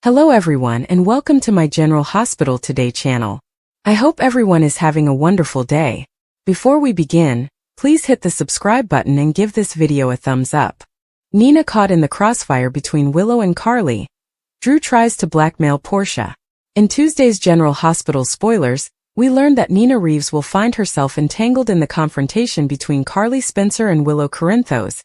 Hello everyone and welcome to my General Hospital Today channel. I hope everyone is having a wonderful day. Before we begin, please hit the subscribe button and give this video a thumbs up. Nina caught in the crossfire between Willow and Carly. Drew tries to blackmail Portia. In Tuesday's General Hospital spoilers, we learned that Nina Reeves will find herself entangled in the confrontation between Carly Spencer and Willow Corinthos,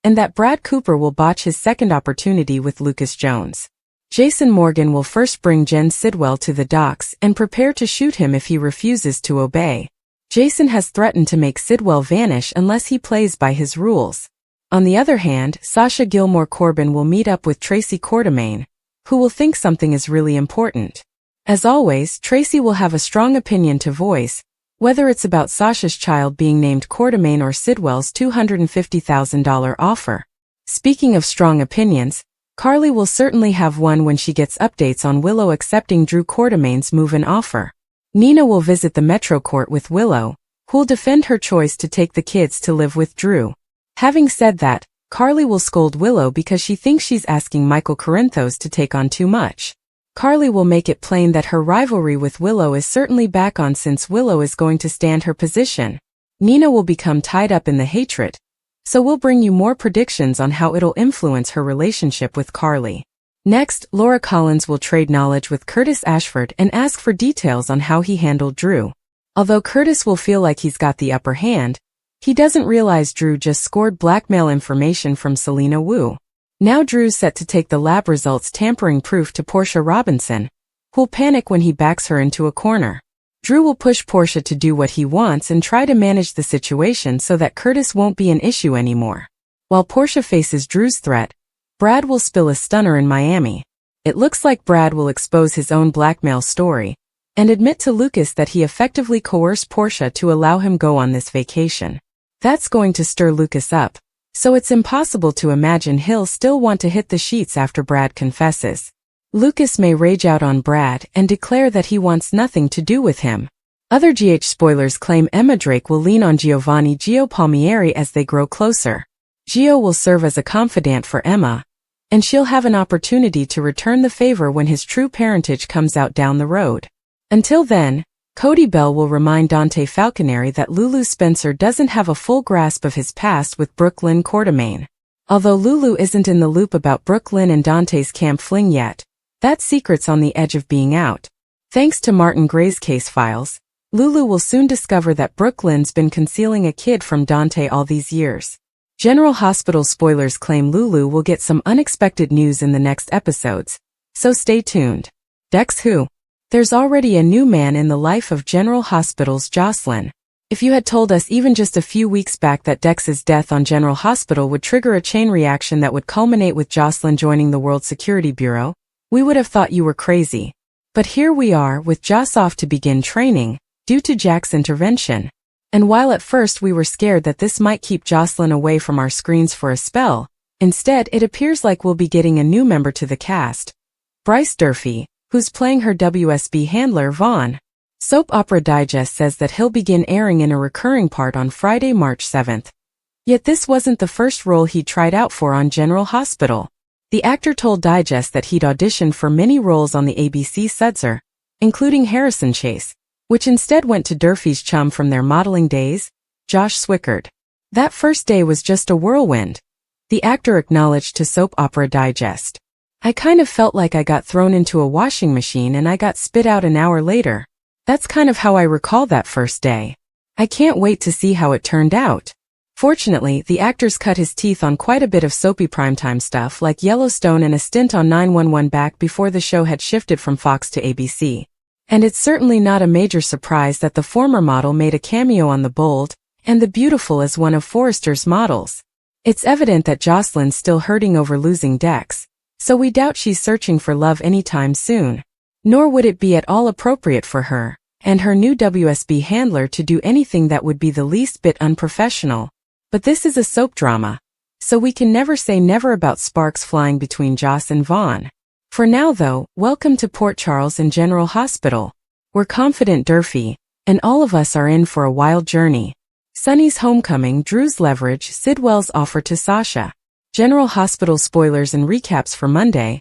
and that Brad Cooper will botch his second opportunity with Lucas Jones. Jason Morgan will first bring Jen Sidwell to the docks and prepare to shoot him if he refuses to obey. Jason has threatened to make Sidwell vanish unless he plays by his rules. On the other hand, Sasha Gilmore Corbin will meet up with Tracy Quartermaine, who will think something is really important. As always, Tracy will have a strong opinion to voice, whether it's about Sasha's child being named Quartermaine or Sidwell's $250,000 offer. Speaking of strong opinions, Carly will certainly have one when she gets updates on Willow accepting Drew Quartermaine's move-in offer. Nina will visit the Metro Court with Willow, who'll defend her choice to take the kids to live with Drew. Having said that, Carly will scold Willow because she thinks she's asking Michael Corinthos to take on too much. Carly will make it plain that her rivalry with Willow is certainly back on since Willow is going to stand her position. Nina will become tied up in the hatred, so we'll bring you more predictions on how it'll influence her relationship with Carly. Next, Laura Collins will trade knowledge with Curtis Ashford and ask for details on how he handled Drew. Although Curtis will feel like he's got the upper hand, he doesn't realize Drew just scored blackmail information from Selena Wu. Now Drew's set to take the lab results tampering proof to Portia Robinson, who'll panic when he backs her into a corner. Drew will push Portia to do what he wants and try to manage the situation so that Curtis won't be an issue anymore. While Portia faces Drew's threat, Brad will spill a stunner in Miami. It looks like Brad will expose his own blackmail story and admit to Lucas that he effectively coerced Portia to allow him go on this vacation. That's going to stir Lucas up, so it's impossible to imagine he'll still want to hit the sheets after Brad confesses. Lucas may rage out on Brad and declare that he wants nothing to do with him. Other GH spoilers claim Emma Drake will lean on Giovanni Gio Palmieri as they grow closer. Gio will serve as a confidant for Emma, and she'll have an opportunity to return the favor when his true parentage comes out down the road. Until then, Cody Bell will remind Dante Falconeri that Lulu Spencer doesn't have a full grasp of his past with Brooklyn Quartermaine. Although Lulu isn't in the loop about Brooklyn and Dante's camp fling yet, that secret's on the edge of being out. Thanks to Martin Gray's case files, Lulu will soon discover that Brooklyn's been concealing a kid from Dante all these years. General Hospital spoilers claim Lulu will get some unexpected news in the next episodes, so stay tuned. Dex who? There's already a new man in the life of General Hospital's Jocelyn. If you had told us even just a few weeks back that Dex's death on General Hospital would trigger a chain reaction that would culminate with Jocelyn joining the World Security Bureau, we would have thought you were crazy. But here we are with Joss off to begin training, due to Jack's intervention. And while at first we were scared that this might keep Jocelyn away from our screens for a spell, instead it appears like we'll be getting a new member to the cast. Bryce Durfee, who's playing her WSB handler Vaughn. Soap Opera Digest says that he'll begin airing in a recurring part on Friday, March 7th. Yet this wasn't the first role he tried out for on General Hospital. The actor told Digest that he'd auditioned for many roles on the ABC Sudzer, including Harrison Chase, which instead went to Durfee's chum from their modeling days, Josh Swickard. That first day was just a whirlwind, the actor acknowledged to Soap Opera Digest. I kind of felt like I got thrown into a washing machine and I got spit out an hour later. That's kind of how I recall that first day. I can't wait to see how it turned out. Fortunately, the actor's cut his teeth on quite a bit of soapy primetime stuff like Yellowstone and a stint on 911 back before the show had shifted from Fox to ABC. And it's certainly not a major surprise that the former model made a cameo on The Bold and the Beautiful as one of Forrester's models. It's evident that Jocelyn's still hurting over losing Dex, so we doubt she's searching for love anytime soon. Nor would it be at all appropriate for her and her new WSB handler to do anything that would be the least bit unprofessional. But this is a soap drama, so we can never say never about sparks flying between Joss and Vaughn. For now though, welcome to Port Charles and General Hospital. We're confident Durfee, and all of us are in for a wild journey. Sonny's homecoming, Drew's leverage, Sidwell's offer to Sasha. General Hospital spoilers and recaps for Monday,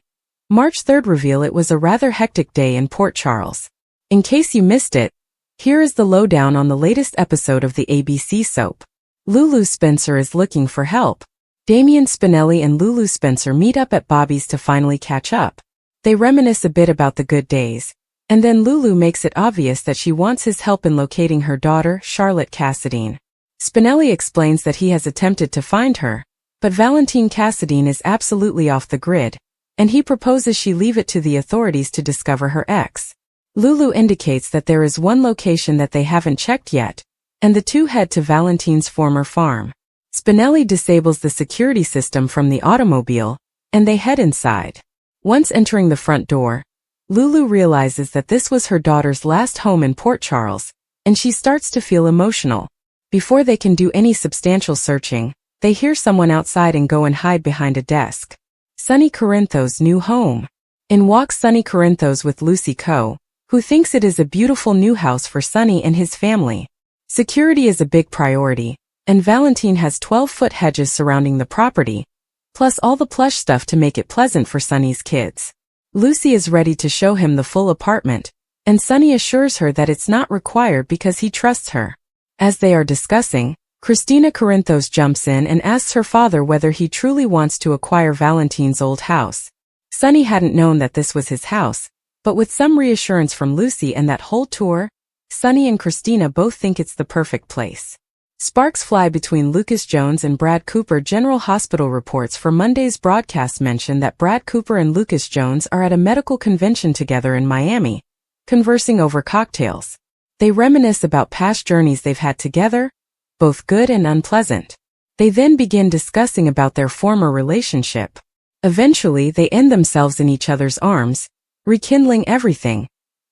March 3rd reveal: it was a rather hectic day in Port Charles. In case you missed it, here is the lowdown on the latest episode of the ABC soap. Lulu Spencer is looking for help. Damian Spinelli and Lulu Spencer meet up at Bobby's to finally catch up. They reminisce a bit about the good days, and then Lulu makes it obvious that she wants his help in locating her daughter, Charlotte Cassadine. Spinelli explains that he has attempted to find her, but Valentine Cassadine is absolutely off the grid, and he proposes she leave it to the authorities to discover her ex. Lulu indicates that there is one location that they haven't checked yet, and the two head to Valentine's former farm. Spinelli disables the security system from the automobile, and they head inside. Once entering the front door, Lulu realizes that this was her daughter's last home in Port Charles, and she starts to feel emotional. Before they can do any substantial searching, they hear someone outside and go and hide behind a desk. Sonny Corinthos' new home. In walks Sonny Corinthos with Lucy Coe, who thinks it is a beautiful new house for Sonny and his family. Security is a big priority, and Valentine has 12-foot hedges surrounding the property, plus all the plush stuff to make it pleasant for Sonny's kids. Lucy is ready to show him the full apartment, and Sonny assures her that it's not required because he trusts her. As they are discussing, Christina Corinthos jumps in and asks her father whether he truly wants to acquire Valentine's old house. Sonny hadn't known that this was his house, but with some reassurance from Lucy and that whole tour, Sonny and Christina both think it's the perfect place. Sparks fly between Lucas Jones and Brad Cooper. General Hospital reports for Monday's broadcast mention that Brad Cooper and Lucas Jones are at a medical convention together in Miami, conversing over cocktails. They reminisce about past journeys they've had together, both good and unpleasant. They then begin discussing about their former relationship. Eventually, they end themselves in each other's arms, rekindling everything,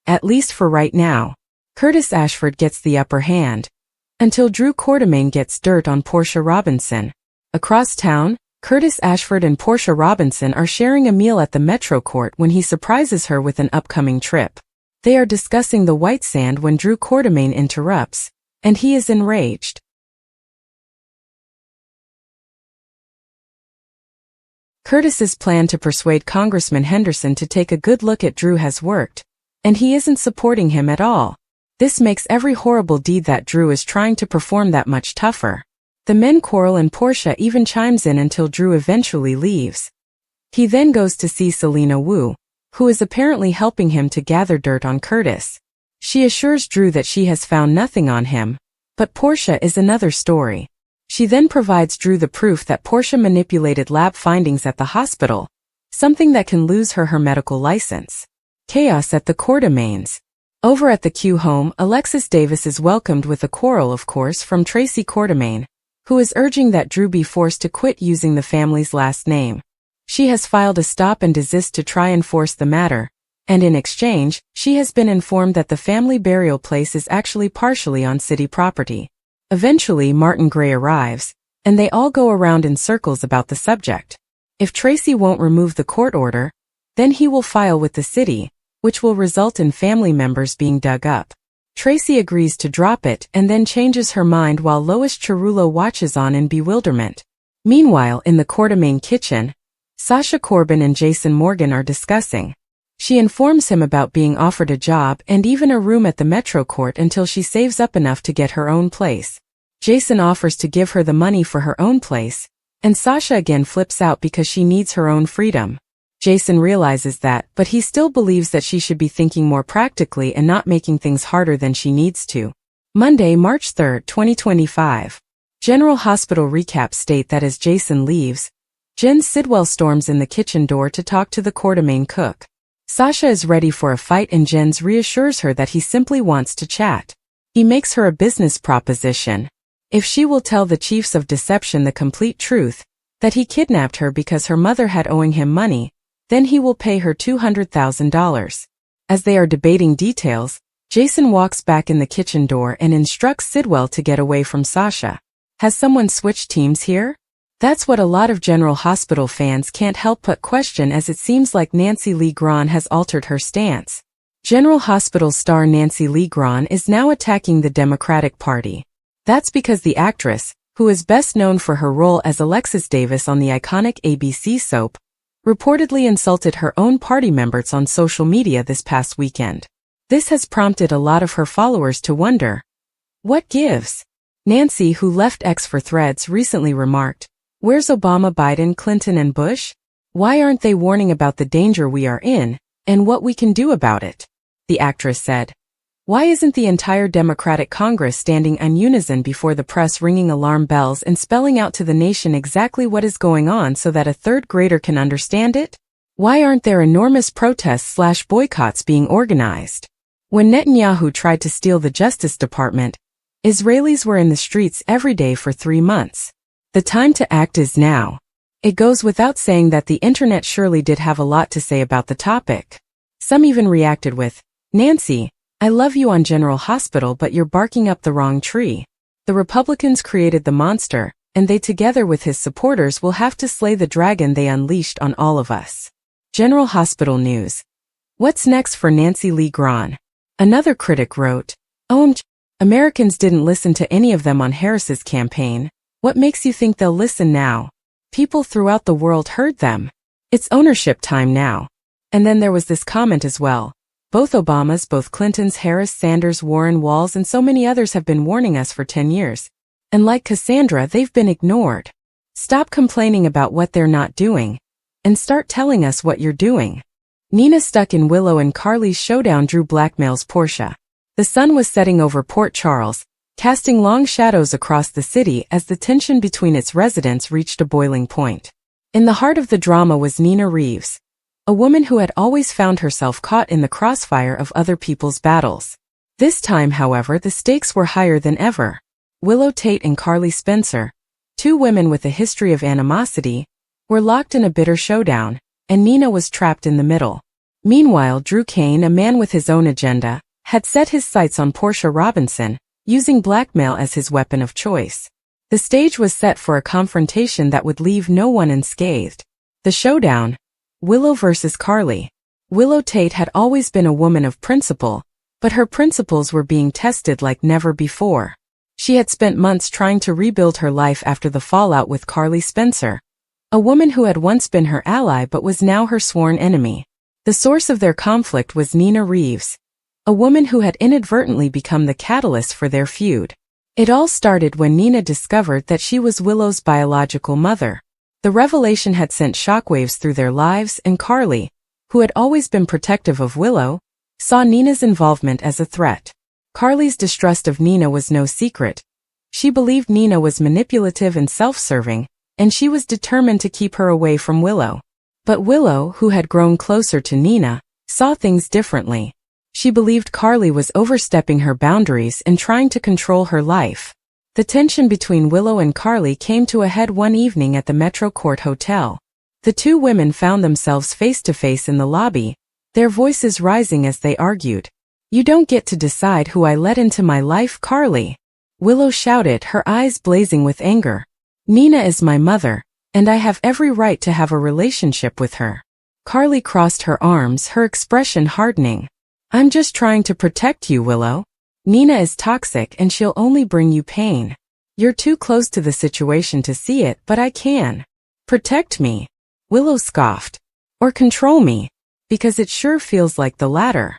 at least for right now. Curtis Ashford gets the upper hand, until Drew Quartermaine gets dirt on Portia Robinson. Across town, Curtis Ashford and Portia Robinson are sharing a meal at the Metro Court when he surprises her with an upcoming trip. They are discussing the white sand when Drew Quartermaine interrupts, and he is enraged. Curtis's plan to persuade Congressman Henderson to take a good look at Drew has worked, and he isn't supporting him at all. This makes every horrible deed that Drew is trying to perform that much tougher. The men quarrel and Portia even chimes in until Drew eventually leaves. He then goes to see Selena Wu, who is apparently helping him to gather dirt on Curtis. She assures Drew that she has found nothing on him, but Portia is another story. She then provides Drew the proof that Portia manipulated lab findings at the hospital, something that can lose her medical license. Chaos at the Quartermaines. Over at the Q home, Alexis Davis is welcomed with a quarrel, of course, from Tracy Quartermaine, who is urging that Drew be forced to quit using the family's last name. She has filed a stop and desist to try and force the matter, and in exchange, she has been informed that the family burial place is actually partially on city property. Eventually, Martin Gray arrives, and they all go around in circles about the subject. If Tracy won't remove the court order, then he will file with the city, which will result in family members being dug up. Tracy agrees to drop it and then changes her mind while Lois Cerullo watches on in bewilderment. Meanwhile, in the Quartermaine kitchen, Sasha Corbin and Jason Morgan are discussing. She informs him about being offered a job and even a room at the Metro Court until she saves up enough to get her own place. Jason offers to give her the money for her own place, and Sasha again flips out because she needs her own freedom. Jason realizes that, but he still believes that she should be thinking more practically and not making things harder than she needs to. Monday, March 3, 2025. General Hospital recaps state that as Jason leaves, Jen Sidwell storms in the kitchen door to talk to the Quartermaine cook. Sasha is ready for a fight and Jens reassures her that he simply wants to chat. He makes her a business proposition. If she will tell the chiefs of deception the complete truth, that he kidnapped her because her mother had owing him money, then he will pay her $200,000. As they are debating details, Jason walks back in the kitchen door and instructs Sidwell to get away from Sasha. Has someone switched teams here? That's what a lot of General Hospital fans can't help but question, as it seems like Nancy Lee Grahn has altered her stance. General Hospital star Nancy Lee Grahn is now attacking the Democratic Party. That's because the actress, who is best known for her role as Alexis Davis on the iconic ABC soap, reportedly insulted her own party members on social media this past weekend. This has prompted a lot of her followers to wonder, what gives? Nancy, who left X for Threads, recently remarked, "Where's Obama, Biden, Clinton, and Bush? Why aren't they warning about the danger we are in, and what we can do about it?" The actress said, "Why isn't the entire Democratic Congress standing in unison before the press, ringing alarm bells and spelling out to the nation exactly what is going on so that a third grader can understand it? Why aren't there enormous protests/boycotts being organized? When Netanyahu tried to steal the Justice Department, Israelis were in the streets every day for 3 months. The time to act is now." It goes without saying that the internet surely did have a lot to say about the topic. Some even reacted with, "Nancy, I love you on General Hospital, but you're barking up the wrong tree. The Republicans created the monster, and they together with his supporters will have to slay the dragon they unleashed on all of us." General Hospital news. What's next for Nancy Lee Grahn? Another critic wrote, "OMG, Americans didn't listen to any of them on Harris's campaign. What makes you think they'll listen now? People throughout the world heard them. It's ownership time now." And then there was this comment as well. "Both Obamas, both Clintons, Harris, Sanders, Warren, Walz, and so many others have been warning us for 10 years. And like Cassandra, they've been ignored. Stop complaining about what they're not doing, and start telling us what you're doing." Nina stuck in Willow and Carly's showdown. Drew blackmails Portia. The sun was setting over Port Charles, casting long shadows across the city as the tension between its residents reached a boiling point. In the heart of the drama was Nina Reeves, a woman who had always found herself caught in the crossfire of other people's battles. This time, however, the stakes were higher than ever. Willow Tate and Carly Spencer, two women with a history of animosity, were locked in a bitter showdown, and Nina was trapped in the middle. Meanwhile, Drew Kane, a man with his own agenda, had set his sights on Portia Robinson, using blackmail as his weapon of choice. The stage was set for a confrontation that would leave no one unscathed. The showdown: Willow versus Carly. Willow Tate had always been a woman of principle, but her principles were being tested like never before. She had spent months trying to rebuild her life after the fallout with Carly Spencer, a woman who had once been her ally but was now her sworn enemy. The source of their conflict was Nina Reeves, a woman who had inadvertently become the catalyst for their feud. It all started when Nina discovered that she was Willow's biological mother. The revelation had sent shockwaves through their lives, and Carly, who had always been protective of Willow, saw Nina's involvement as a threat. Carly's distrust of Nina was no secret. She believed Nina was manipulative and self-serving, and she was determined to keep her away from Willow. But Willow, who had grown closer to Nina, saw things differently. She believed Carly was overstepping her boundaries and trying to control her life. The tension between Willow and Carly came to a head one evening at the Metro Court Hotel. The two women found themselves face to face in the lobby, their voices rising as they argued. "You don't get to decide who I let into my life, Carly," Willow shouted, her eyes blazing with anger. "Nina is my mother, and I have every right to have a relationship with her." Carly crossed her arms, her expression hardening. "I'm just trying to protect you, Willow. Nina is toxic and she'll only bring you pain. You're too close to the situation to see it, but I can. Protect me," Willow scoffed. "Or control me, because it sure feels like the latter."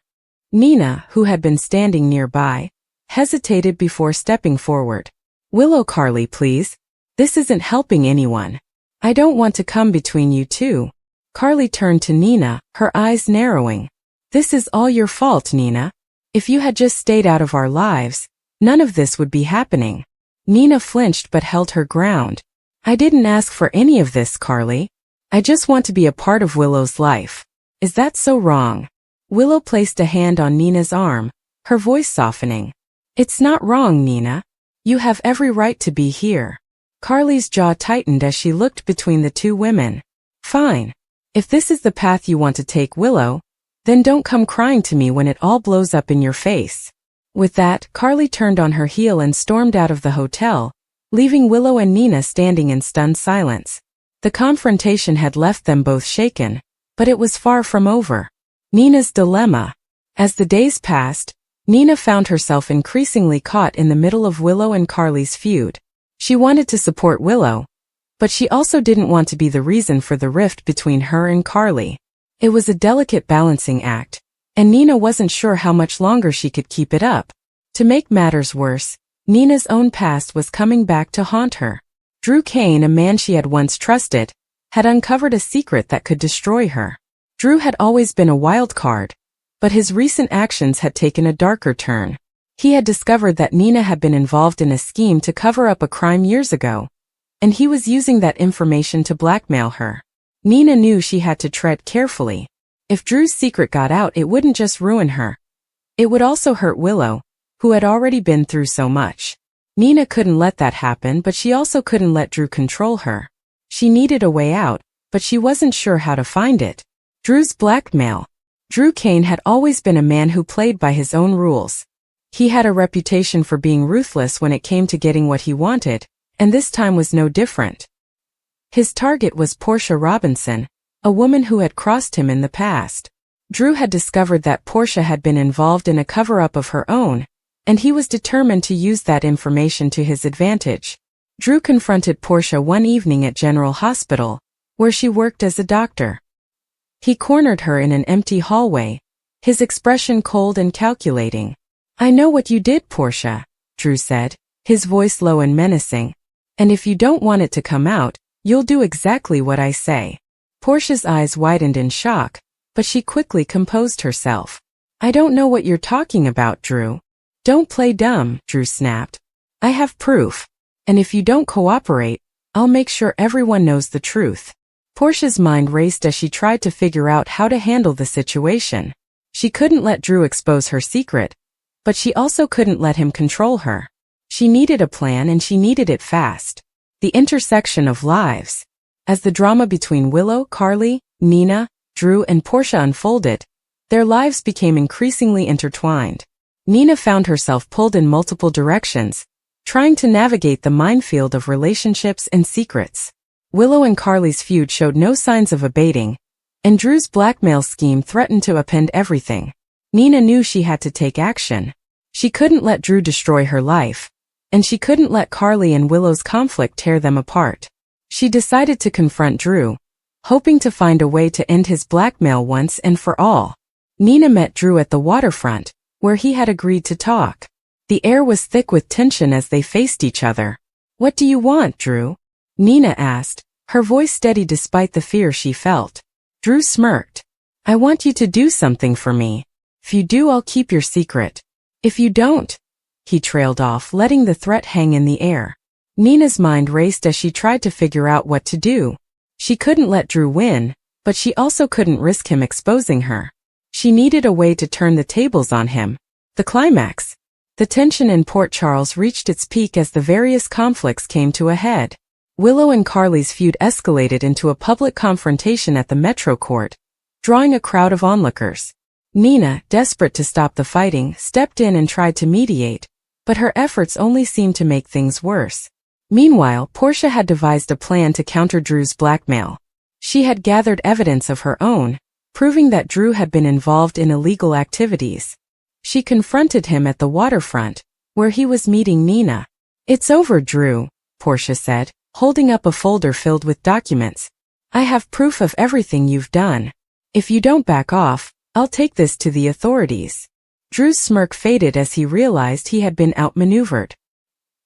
Nina, who had been standing nearby, hesitated before stepping forward. "Willow, Carly, please. This isn't helping anyone. I don't want to come between you two." Carly turned to Nina, her eyes narrowing. "This is all your fault, Nina. If you had just stayed out of our lives, none of this would be happening." Nina flinched but held her ground. "I didn't ask for any of this, Carly. I just want to be a part of Willow's life. Is that so wrong?" Willow placed a hand on Nina's arm, her voice softening. "It's not wrong, Nina. You have every right to be here." Carly's jaw tightened as she looked between the two women. "Fine. If this is the path you want to take, Willow, then don't come crying to me when it all blows up in your face." With that, Carly turned on her heel and stormed out of the hotel, leaving Willow and Nina standing in stunned silence. The confrontation had left them both shaken, but it was far from over. Nina's dilemma. As the days passed, Nina found herself increasingly caught in the middle of Willow and Carly's feud. She wanted to support Willow, But she also didn't want to be the reason for the rift between her and Carly. It was a delicate balancing act, and Nina wasn't sure how much longer she could keep it up. To make matters worse, Nina's own past was coming back to haunt her. Drew Kane, a man she had once trusted, had uncovered a secret that could destroy her. Drew had always been a wild card, but his recent actions had taken a darker turn. He had discovered that Nina had been involved in a scheme to cover up a crime years ago, and he was using that information to blackmail her. Nina knew she had to tread carefully. If Drew's secret got out, it wouldn't just ruin her. It would also hurt Willow, who had already been through so much. Nina couldn't let that happen, but she also couldn't let Drew control her. She needed a way out, but she wasn't sure how to find it. Drew's blackmail. Drew Kane had always been a man who played by his own rules. He had a reputation for being ruthless when it came to getting what he wanted, and this time was no different. His target was Portia Robinson, a woman who had crossed him in the past. Drew had discovered that Portia had been involved in a cover-up of her own, and he was determined to use that information to his advantage. Drew confronted Portia one evening at General Hospital, where she worked as a doctor. He cornered her in an empty hallway, his expression cold and calculating. "I know what you did, Portia," Drew said, his voice low and menacing. "And if you don't want it to come out, you'll do exactly what I say." Portia's eyes widened in shock, but she quickly composed herself. "I don't know what you're talking about, Drew." "Don't play dumb," Drew snapped. "I have proof. And if you don't cooperate, I'll make sure everyone knows the truth." Portia's mind raced as she tried to figure out how to handle the situation. She couldn't let Drew expose her secret, but she also couldn't let him control her. She needed a plan, and she needed it fast. The intersection of lives. As the drama between Willow, Carly, Nina, Drew, and Portia unfolded, their lives became increasingly intertwined. Nina found herself pulled in multiple directions, trying to navigate the minefield of relationships and secrets. Willow and Carly's feud showed no signs of abating, and Drew's blackmail scheme threatened to upend everything. Nina knew she had to take action. She couldn't let Drew destroy her life, and she couldn't let Carly and Willow's conflict tear them apart. She decided to confront Drew, hoping to find a way to end his blackmail once and for all. Nina met Drew at the waterfront, where he had agreed to talk. The air was thick with tension as they faced each other. "What do you want, Drew?" Nina asked, her voice steady despite the fear she felt. Drew smirked. "I want you to do something for me. If you do, I'll keep your secret. If you don't," he trailed off, letting the threat hang in the air. Nina's mind raced as she tried to figure out what to do. She couldn't let Drew win, but she also couldn't risk him exposing her. She needed a way to turn the tables on him. The climax. The tension in Port Charles reached its peak as the various conflicts came to a head. Willow and Carly's feud escalated into a public confrontation at the Metro Court, drawing a crowd of onlookers. Nina, desperate to stop the fighting, stepped in and tried to mediate, but her efforts only seemed to make things worse. Meanwhile, Portia had devised a plan to counter Drew's blackmail. She had gathered evidence of her own, proving that Drew had been involved in illegal activities. She confronted him at the waterfront, where he was meeting Nina. "It's over, Drew," Portia said, holding up a folder filled with documents. "I have proof of everything you've done. If you don't back off, I'll take this to the authorities." Drew's smirk faded as he realized he had been outmaneuvered.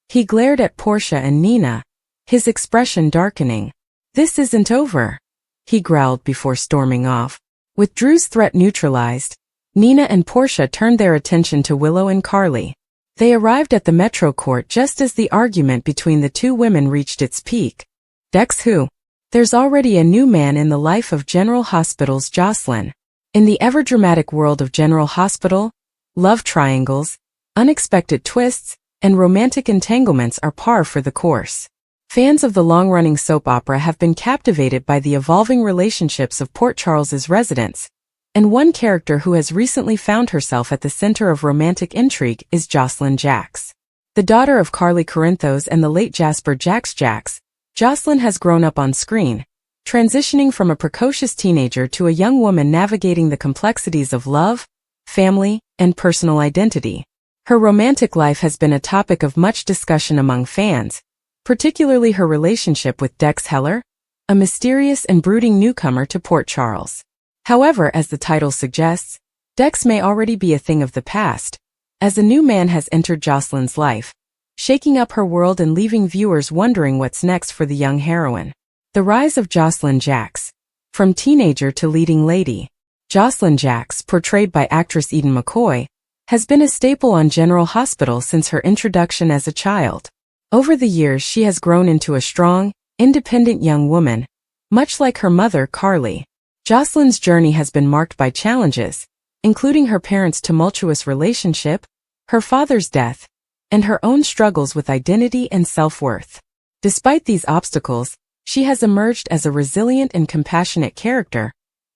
He glared at Portia and Nina, his expression darkening. "This isn't over," he growled before storming off. With Drew's threat neutralized, Nina and Portia turned their attention to Willow and Carly. They arrived at the Metro Court just as the argument between the two women reached its peak. "Dex who?" There's already a new man in the life of General Hospital's Jocelyn. In the ever-dramatic world of General Hospital, love triangles, unexpected twists, and romantic entanglements are par for the course. Fans of the long-running soap opera have been captivated by the evolving relationships of Port Charles's residents, and one character who has recently found herself at the center of romantic intrigue is Jocelyn Jacks. The daughter of Carly Corinthos and the late Jasper Jacks, Jocelyn has grown up on screen, transitioning from a precocious teenager to a young woman navigating the complexities of love, family, and personal identity. Her romantic life has been a topic of much discussion among fans, particularly her relationship with Dex Heller, a mysterious and brooding newcomer to Port Charles. However, as the title suggests, Dex may already be a thing of the past, as a new man has entered Jocelyn's life, shaking up her world and leaving viewers wondering what's next for the young heroine. The rise of Jocelyn Jacks. From teenager to leading lady, Jocelyn Jacks, portrayed by actress Aiden McCoy, has been a staple on General Hospital since her introduction as a child. Over the years she has grown into a strong, independent young woman, much like her mother Carly. Jocelyn's journey has been marked by challenges, including her parents' tumultuous relationship, her father's death, and her own struggles with identity and self-worth. Despite these obstacles, she has emerged as a resilient and compassionate character,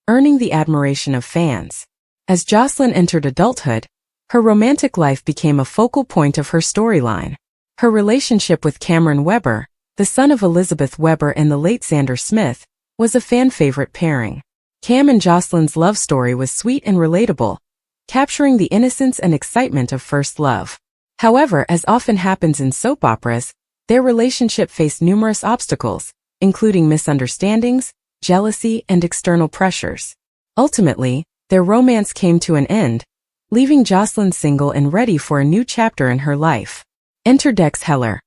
earning the admiration of fans. As Jocelyn entered adulthood, her romantic life became a focal point of her storyline. Her relationship with Cameron Webber, the son of Elizabeth Webber and the late Xander Smith, was a fan-favorite pairing. Cam and Jocelyn's love story was sweet and relatable, capturing the innocence and excitement of first love. However, as often happens in soap operas, their relationship faced numerous obstacles, including misunderstandings, jealousy, and external pressures. Ultimately, their romance came to an end, leaving Jocelyn single and ready for a new chapter in her life. Enter Dex Heller,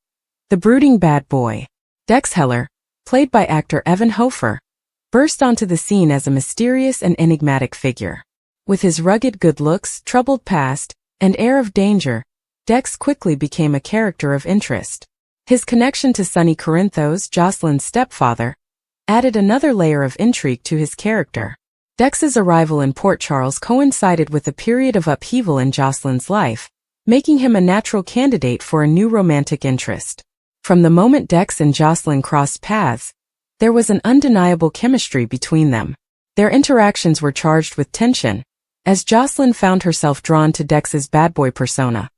the brooding bad boy. Dex Heller, played by actor Evan Hofer, burst onto the scene as a mysterious and enigmatic figure. With his rugged good looks, troubled past, and air of danger, Dex quickly became a character of interest. His connection to Sonny Corinthos, Jocelyn's stepfather, added another layer of intrigue to his character. Dex's arrival in Port Charles coincided with a period of upheaval in Jocelyn's life, making him a natural candidate for a new romantic interest. From the moment Dex and Jocelyn crossed paths, there was an undeniable chemistry between them. Their interactions were charged with tension, as Jocelyn found herself drawn to Dex's bad boy persona,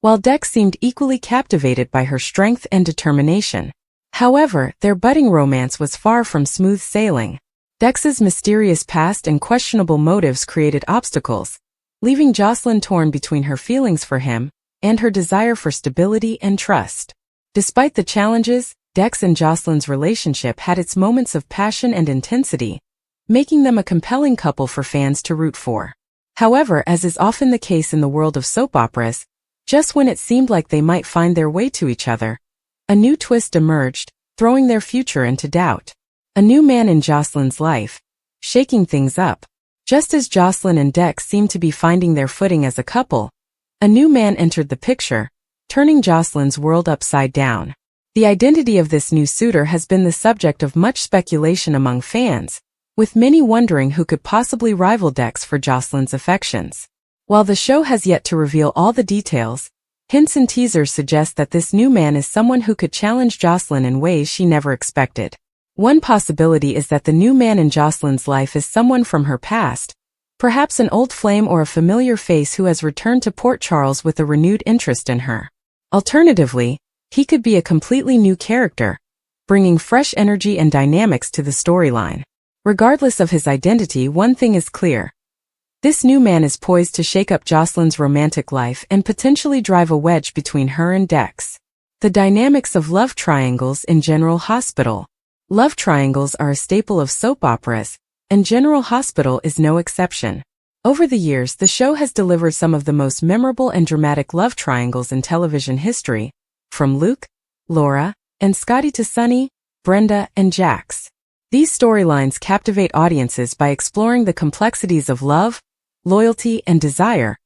while Dex seemed equally captivated by her strength and determination. However, their budding romance was far from smooth sailing. Dex's mysterious past and questionable motives created obstacles, leaving Jocelyn torn between her feelings for him and her desire for stability and trust. Despite the challenges, Dex and Jocelyn's relationship had its moments of passion and intensity, making them a compelling couple for fans to root for. However, as is often the case in the world of soap operas, just when it seemed like they might find their way to each other, a new twist emerged, throwing their future into doubt. A new man in Jocelyn's life, shaking things up. Just as Jocelyn and Dex seemed to be finding their footing as a couple, a new man entered the picture, turning Jocelyn's world upside down. The identity of this new suitor has been the subject of much speculation among fans, with many wondering who could possibly rival Dex for Jocelyn's affections. While the show has yet to reveal all the details, hints and teasers suggest that this new man is someone who could challenge Jocelyn in ways she never expected. One possibility is that the new man in Jocelyn's life is someone from her past, perhaps an old flame or a familiar face who has returned to Port Charles with a renewed interest in her. Alternatively, he could be a completely new character, bringing fresh energy and dynamics to the storyline. Regardless of his identity, one thing is clear. This new man is poised to shake up Jocelyn's romantic life and potentially drive a wedge between her and Dex. The dynamics of love triangles in General Hospital. Love triangles are a staple of soap operas, and General Hospital is no exception. Over the years, the show has delivered some of the most memorable and dramatic love triangles in television history, from Luke, Laura, and Scotty to Sonny, Brenda, and Jax. These storylines captivate audiences by exploring the complexities of love, loyalty, and desire,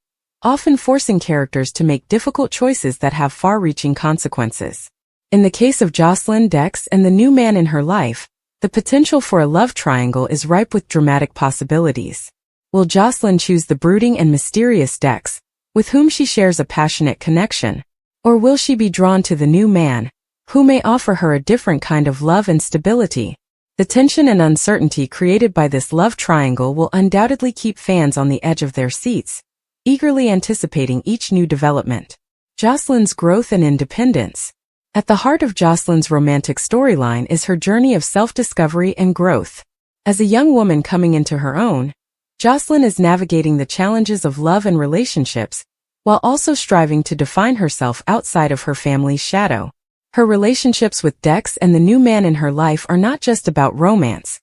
often forcing characters to make difficult choices that have far-reaching consequences. In the case of Jocelyn, Dex, and the new man in her life, the potential for a love triangle is ripe with dramatic possibilities. Will Jocelyn choose the brooding and mysterious Dex, with whom she shares a passionate connection? Or will she be drawn to the new man, who may offer her a different kind of love and stability? The tension and uncertainty created by this love triangle will undoubtedly keep fans on the edge of their seats, eagerly anticipating each new development. Jocelyn's growth and independence. At the heart of Jocelyn's romantic storyline is her journey of self-discovery and growth. As a young woman coming into her own, Jocelyn is navigating the challenges of love and relationships, while also striving to define herself outside of her family's shadow. Her relationships with Dex and the new man in her life are not just about romance.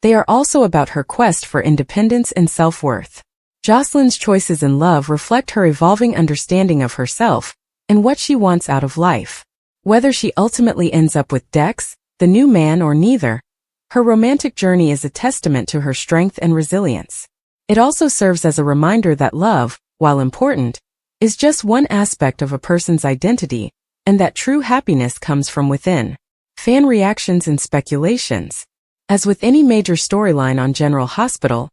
They are also about her quest for independence and self-worth. Jocelyn's choices in love reflect her evolving understanding of herself and what she wants out of life. Whether she ultimately ends up with Dex, the new man, or neither, her romantic journey is a testament to her strength and resilience. It also serves as a reminder that love, while important, is just one aspect of a person's identity, and that true happiness comes from within. Fan reactions and speculations. As with any major storyline on General Hospital,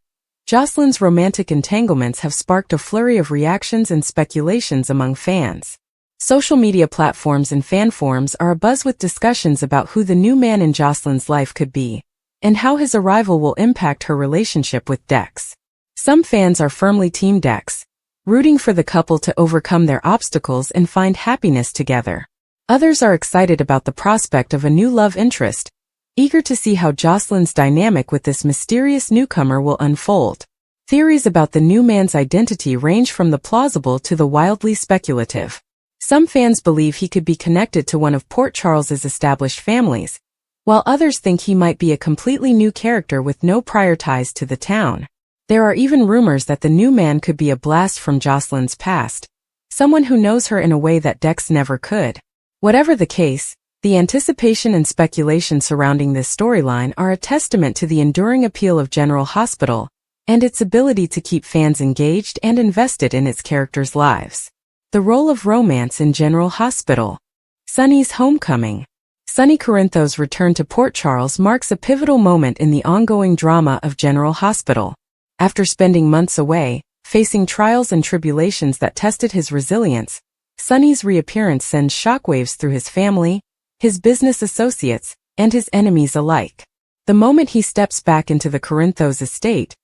Jocelyn's romantic entanglements have sparked a flurry of reactions and speculations among fans. Social media platforms and fan forums are abuzz with discussions about who the new man in Jocelyn's life could be, and how his arrival will impact her relationship with Dex. Some fans are firmly Team Dex, rooting for the couple to overcome their obstacles and find happiness together. Others are excited about the prospect of a new love interest, eager to see how Jocelyn's dynamic with this mysterious newcomer will unfold. Theories about the new man's identity range from the plausible to the wildly speculative. Some fans believe he could be connected to one of Port Charles's established families, while others think he might be a completely new character with no prior ties to the town. There are even rumors that the new man could be a blast from Jocelyn's past, someone who knows her in a way that Dex never could. Whatever the case, the anticipation and speculation surrounding this storyline are a testament to the enduring appeal of General Hospital and its ability to keep fans engaged and invested in its characters' lives. The role of romance in General Hospital. Sunny's homecoming. Sunny Corinthos' return to Port Charles marks a pivotal moment in the ongoing drama of General Hospital. After spending months away, facing trials and tribulations that tested his resilience, Sunny's reappearance sends shockwaves through his family, his business associates, and his enemies alike. The moment he steps back into the Corinthos estate,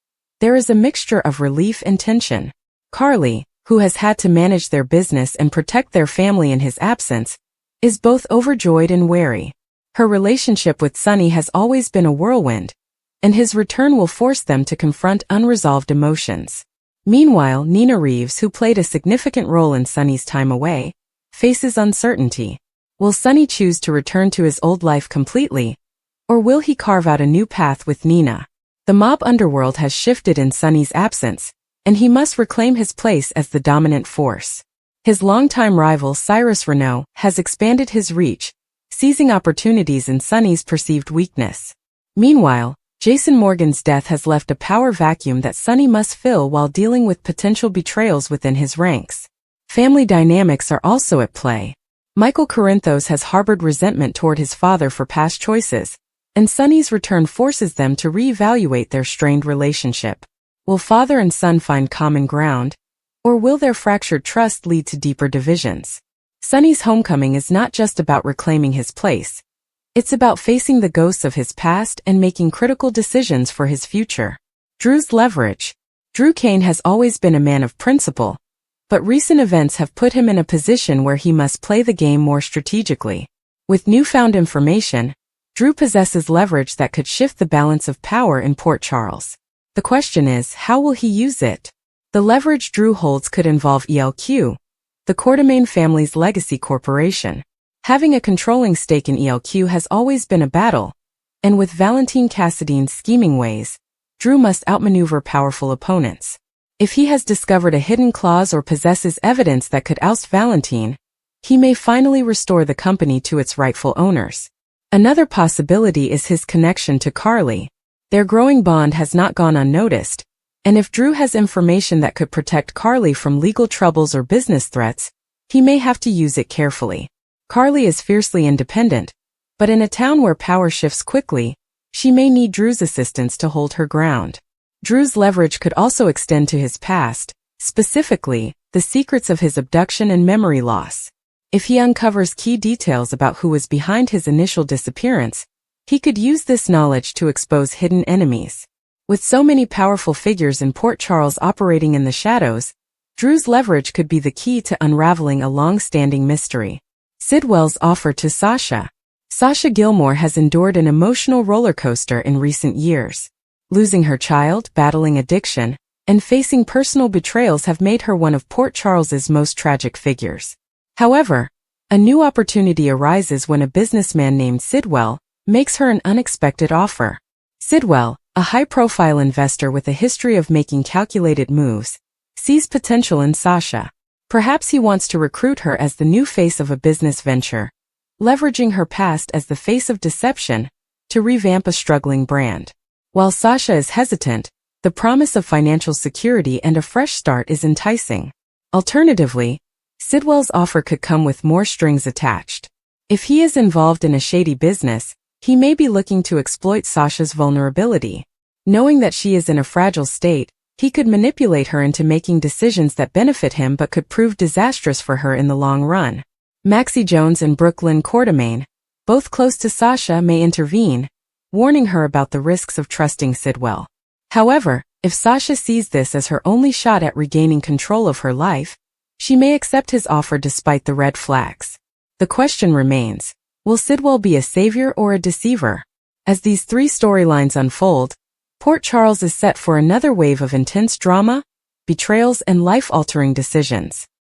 there is a mixture of relief and tension. Carly, who has had to manage their business and protect their family in his absence, is both overjoyed and wary. Her relationship with Sunny has always been a whirlwind, and his return will force them to confront unresolved emotions. Meanwhile, Nina Reeves, who played a significant role in Sunny's time away, faces uncertainty. Will Sunny choose to return to his old life completely, or will he carve out a new path with Nina? The mob underworld has shifted in Sunny's absence, and he must reclaim his place as the dominant force. His longtime rival Cyrus Renaud has expanded his reach, seizing opportunities in Sunny's perceived weakness. Meanwhile, Jason Morgan's death has left a power vacuum that Sunny must fill while dealing with potential betrayals within his ranks. Family dynamics are also at play. Michael Corinthos has harbored resentment toward his father for past choices, and Sunny's return forces them to reevaluate their strained relationship. Will father and son find common ground, or will their fractured trust lead to deeper divisions? Sunny's homecoming is not just about reclaiming his place. It's about facing the ghosts of his past and making critical decisions for his future. Drew's leverage. Drew Kane has always been a man of principle, but recent events have put him in a position where he must play the game more strategically. With newfound information, Drew possesses leverage that could shift the balance of power in Port Charles. The question is, how will he use it? The leverage Drew holds could involve ELQ, the Quartermain family's legacy corporation. Having a controlling stake in ELQ has always been a battle, and with Valentine Cassidy's scheming ways, Drew must outmaneuver powerful opponents. If he has discovered a hidden clause or possesses evidence that could oust Valentine, he may finally restore the company to its rightful owners. Another possibility is his connection to Carly. Their growing bond has not gone unnoticed, and if Drew has information that could protect Carly from legal troubles or business threats, he may have to use it carefully. Carly is fiercely independent, but in a town where power shifts quickly, she may need Drew's assistance to hold her ground. Drew's leverage could also extend to his past, specifically, the secrets of his abduction and memory loss. If he uncovers key details about who was behind his initial disappearance, he could use this knowledge to expose hidden enemies. With so many powerful figures in Port Charles operating in the shadows, Drew's leverage could be the key to unraveling a long-standing mystery. Sidwell's offer to Sasha. Sasha Gilmore has endured an emotional roller coaster in recent years. Losing her child, battling addiction, and facing personal betrayals have made her one of Port Charles's most tragic figures. However, A new opportunity arises when a businessman named Sidwell makes her an unexpected offer. Sidwell, a high-profile investor with a history of making calculated moves, sees potential in Sasha. Perhaps he wants to recruit her as the new face of a business venture, leveraging her past as the face of deception to revamp a struggling brand. While Sasha is hesitant, the promise of financial security and a fresh start is enticing. Alternatively, Sidwell's offer could come with more strings attached. If he is involved in a shady business, he may be looking to exploit Sasha's vulnerability. Knowing that she is in a fragile state, he could manipulate her into making decisions that benefit him but could prove disastrous for her in the long run. Maxie Jones and Brooklyn Quartermaine, both close to Sasha, may intervene, warning her about the risks of trusting Sidwell. However, if Sasha sees this as her only shot at regaining control of her life, she may accept his offer despite the red flags. The question remains, will Sidwell be a savior or a deceiver? As these three storylines unfold, Port Charles is set for another wave of intense drama, betrayals, and life-altering decisions.